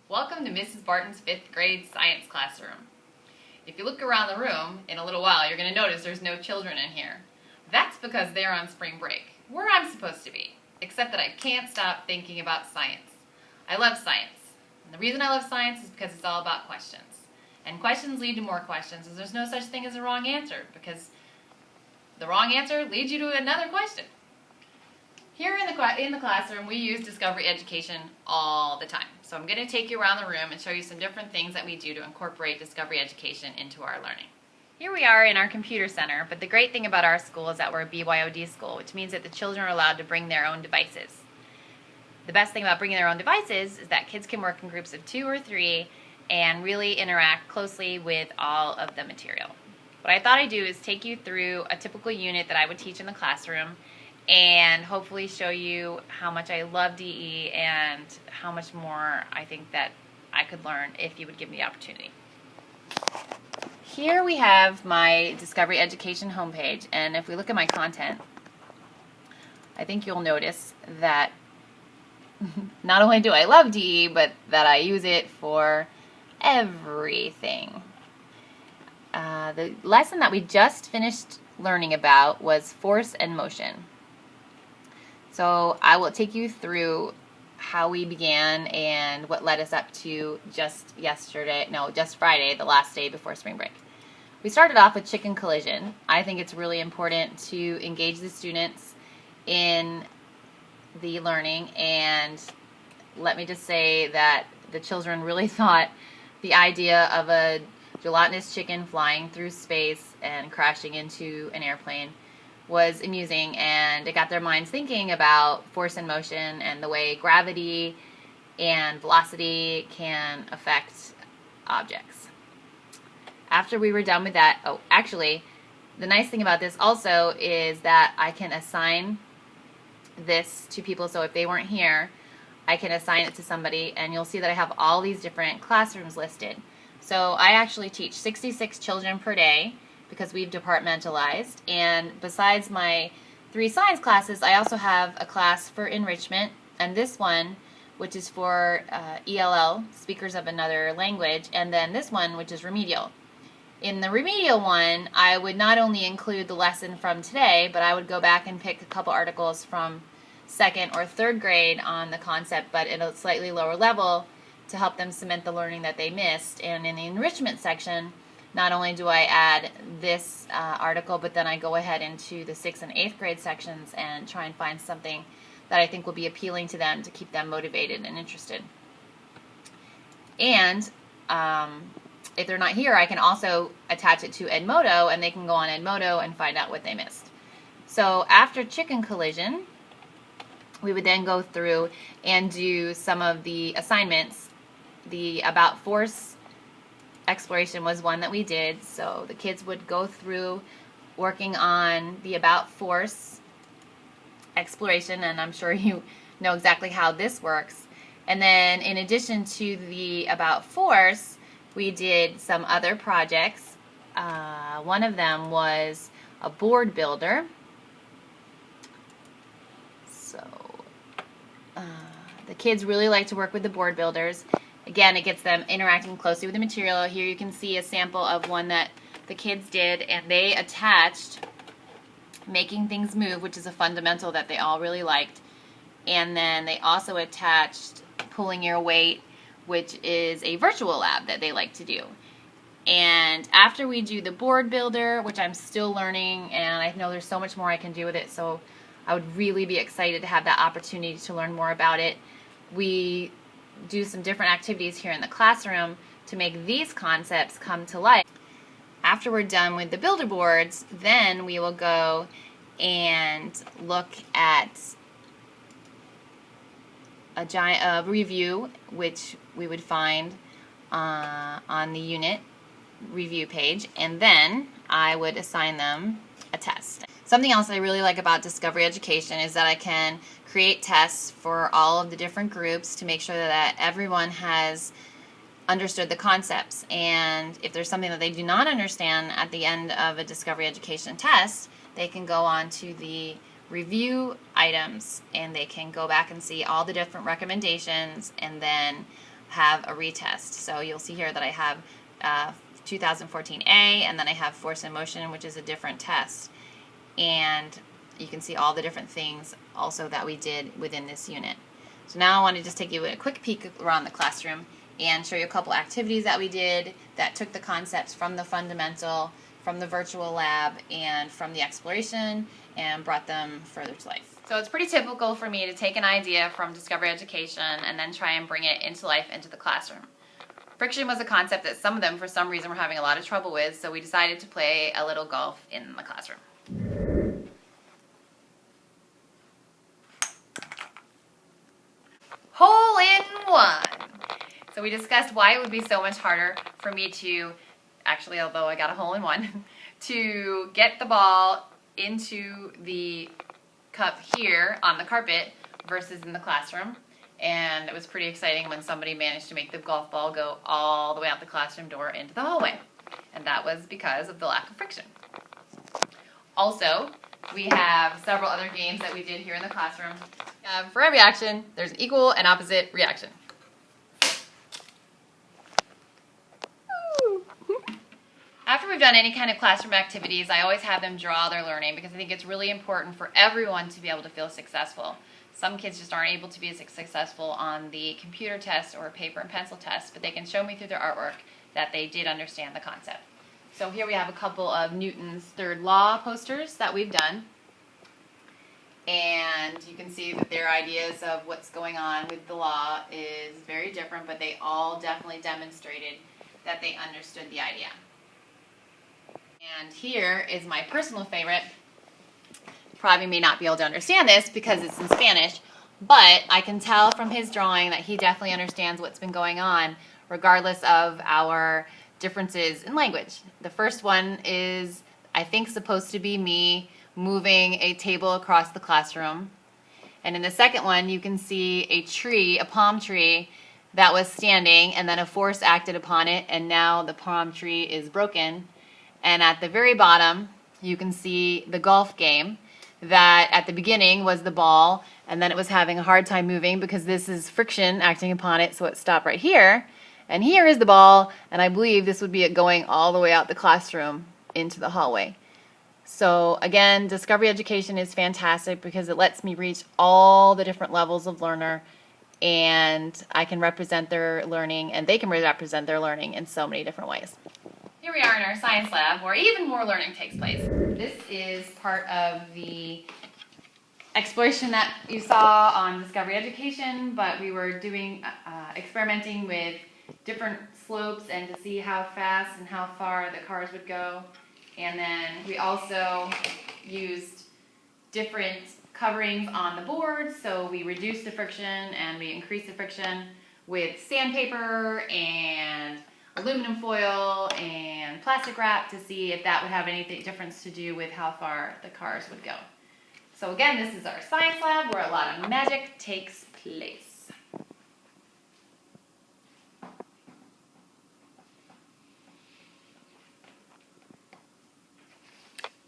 Welcome to Mrs. Barton's 5th grade science classroom. If you look around the room in a little while, you're going to notice there's no children in here. That's because they're on spring break, where I'm supposed to be, except that I can't stop thinking about science. I love science, and the reason I love science is because it's all about questions. And questions lead to more questions, as there's no such thing as a wrong answer, because the wrong answer leads you to another question. Here in the classroom, we use discovery education all the time. So I'm going to take you around the room and show you some different things that we do to incorporate discovery education into our learning. Here we are in our computer center, but the great thing about our school is that we're a BYOD school, which means that the children are allowed to bring their own devices. The best thing about bringing their own devices is that kids can work in groups of 2 or 3 and really interact closely with all of the material. What I thought I'd do is take you through a typical unit that I would teach in the classroom and hopefully show you how much I love DE and how much more I think that I could learn if you would give me the opportunity. Here we have my Discovery Education homepage, and if we look at my content, I think you'll notice that not only do I love DE, but that I use it for everything. The lesson that we just finished learning about was force and motion. So I will take you through how we began and what led us up to just Friday, the last day before spring break. We started off with chicken collision. I think it's really important to engage the students in the learning, and let me just say that the children really thought the idea of a gelatinous chicken flying through space and crashing into an airplane was amusing, and it got their minds thinking about force and motion and the way gravity and velocity can affect objects. After we were done with that, actually, the nice thing about this also is that I can assign this to people, so if they weren't here, I can assign it to somebody, and you'll see that I have all these different classrooms listed. So I actually teach 66 children per day, because we've departmentalized, and besides my 3 science classes, I also have a class for enrichment, and this one, which is for ELL, speakers of another language, and then this one, which is remedial. In the remedial one, I would not only include the lesson from today, but I would go back and pick a couple articles from 2nd or 3rd grade on the concept, but at a slightly lower level to help them cement the learning that they missed. And in the enrichment section, not only do I add this article, but then I go ahead into the 6th and 8th grade sections and try and find something that I think will be appealing to them to keep them motivated and interested. And if they're not here, I can also attach it to Edmodo, and they can go on Edmodo and find out what they missed. So after chicken collision, we would then go through and do some of the assignments. The about force exploration was one that we did, so the kids would go through working on the about force exploration, and I'm sure you know exactly how this works. And then in addition to the about force, we did some other projects. One of them was a board builder. So the kids really like to work with the board builders. Again, it gets them interacting closely with the material. Here you can see a sample of one that the kids did, and they attached making things move, which is a fundamental that they all really liked. And then they also attached pulling your weight, which is a virtual lab that they like to do. And after we do the board builder, which I'm still learning, and I know there's so much more I can do with it, so I would really be excited to have that opportunity to learn more about it. We do some different activities here in the classroom to make these concepts come to life. After we're done with the builder boards, then we will go and look at a review, which we would find on the unit review page, and then I would assign them a test. Something else I really like about Discovery Education is that I can create tests for all of the different groups to make sure that everyone has understood the concepts. And if there's something that they do not understand at the end of a Discovery Education test, they can go on to the review items and they can go back and see all the different recommendations and then have a retest. So you'll see here that I have 2014A, and then I have Force and Motion, which is a different test. And you can see all the different things also that we did within this unit. So now I want to just take you a quick peek around the classroom and show you a couple activities that we did that took the concepts from the fundamental, from the virtual lab, and from the exploration and brought them further to life. So it's pretty typical for me to take an idea from Discovery Education and then try and bring it into life into the classroom. Friction was a concept that some of them, for some reason, were having a lot of trouble with, so we decided to play a little golf in the classroom. Hole in one! So we discussed why it would be so much harder for me to, actually, although I got a hole in one, to get the ball into the cup here on the carpet versus in the classroom. And it was pretty exciting when somebody managed to make the golf ball go all the way out the classroom door into the hallway. And that was because of the lack of friction. Also, we have several other games that we did here in the classroom. For every action, there's an equal and opposite reaction. After we've done any kind of classroom activities, I always have them draw their learning because I think it's really important for everyone to be able to feel successful. Some kids just aren't able to be as successful on the computer test or paper and pencil test, but they can show me through their artwork that they did understand the concept. So here we have a couple of Newton's third law posters that we've done. And you can see that their ideas of what's going on with the law is very different, but they all definitely demonstrated that they understood the idea. And here is my personal favorite. Probably may not be able to understand this because it's in Spanish, but I can tell from his drawing that he definitely understands what's been going on, regardless of our differences in language. The first one is, I think, supposed to be me moving a table across the classroom. And in the second one, you can see a tree, a palm tree, that was standing, and then a force acted upon it, and now the palm tree is broken. And at the very bottom, you can see the golf game that at the beginning was the ball, and then it was having a hard time moving because this is friction acting upon it, so it stopped right here. And here is the ball, and I believe this would be it going all the way out the classroom into the hallway. So again, Discovery Education is fantastic because it lets me reach all the different levels of learner, and I can represent their learning, and they can represent their learning in so many different ways. Here we are in our science lab where even more learning takes place. This is part of the exploration that you saw on Discovery Education, but we were doing experimenting with different slopes and to see how fast and how far the cars would go. And then we also used different coverings on the board, so we reduced the friction and we increased the friction with sandpaper and aluminum foil and plastic wrap to see if that would have any difference to do with how far the cars would go. So again, this is our science lab where a lot of magic takes place.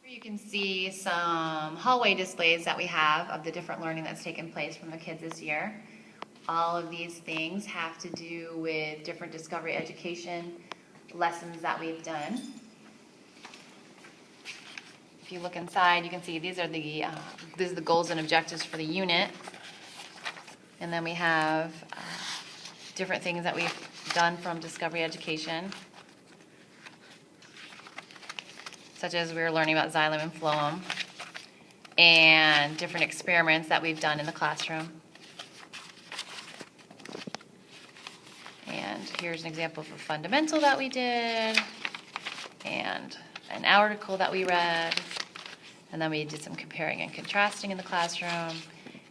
Here you can see some hallway displays that we have of the different learning that's taken place from the kids this year. All of these things have to do with different Discovery Education lessons that we've done. If you look inside, you can see these are the goals and objectives for the unit. And then we have different things that we've done from Discovery Education, such as we were learning about xylem and phloem, and different experiments that we've done in the classroom. And here's an example of a fundamental that we did, and an article that we read, and then we did some comparing and contrasting in the classroom.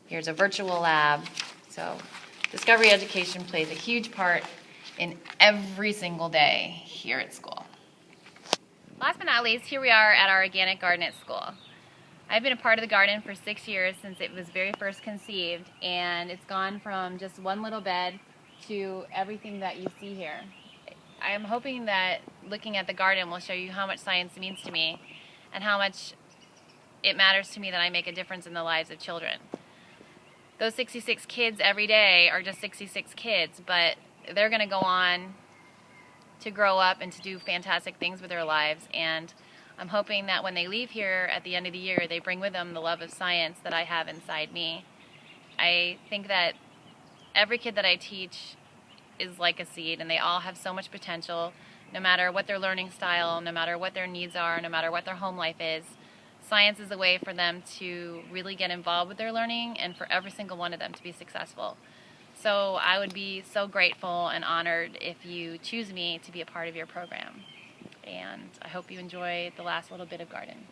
Here's a virtual lab. So Discovery Education plays a huge part in every single day here at school. Last but not least, here we are at our organic garden at school. I've been a part of the garden for 6 years since it was very first conceived, and it's gone from just one little bed to everything that you see here. I am hoping that looking at the garden will show you how much science means to me and how much it matters to me that I make a difference in the lives of children. Those 66 kids every day are just 66 kids, but they're going to go on to grow up and to do fantastic things with their lives. And I'm hoping that when they leave here at the end of the year, they bring with them the love of science that I have inside me. I think that every kid that I teach is like a seed, and they all have so much potential, no matter what their learning style, no matter what their needs are, no matter what their home life is. Science is a way for them to really get involved with their learning and for every single one of them to be successful. So I would be so grateful and honored if you choose me to be a part of your program. And I hope you enjoy the last little bit of garden.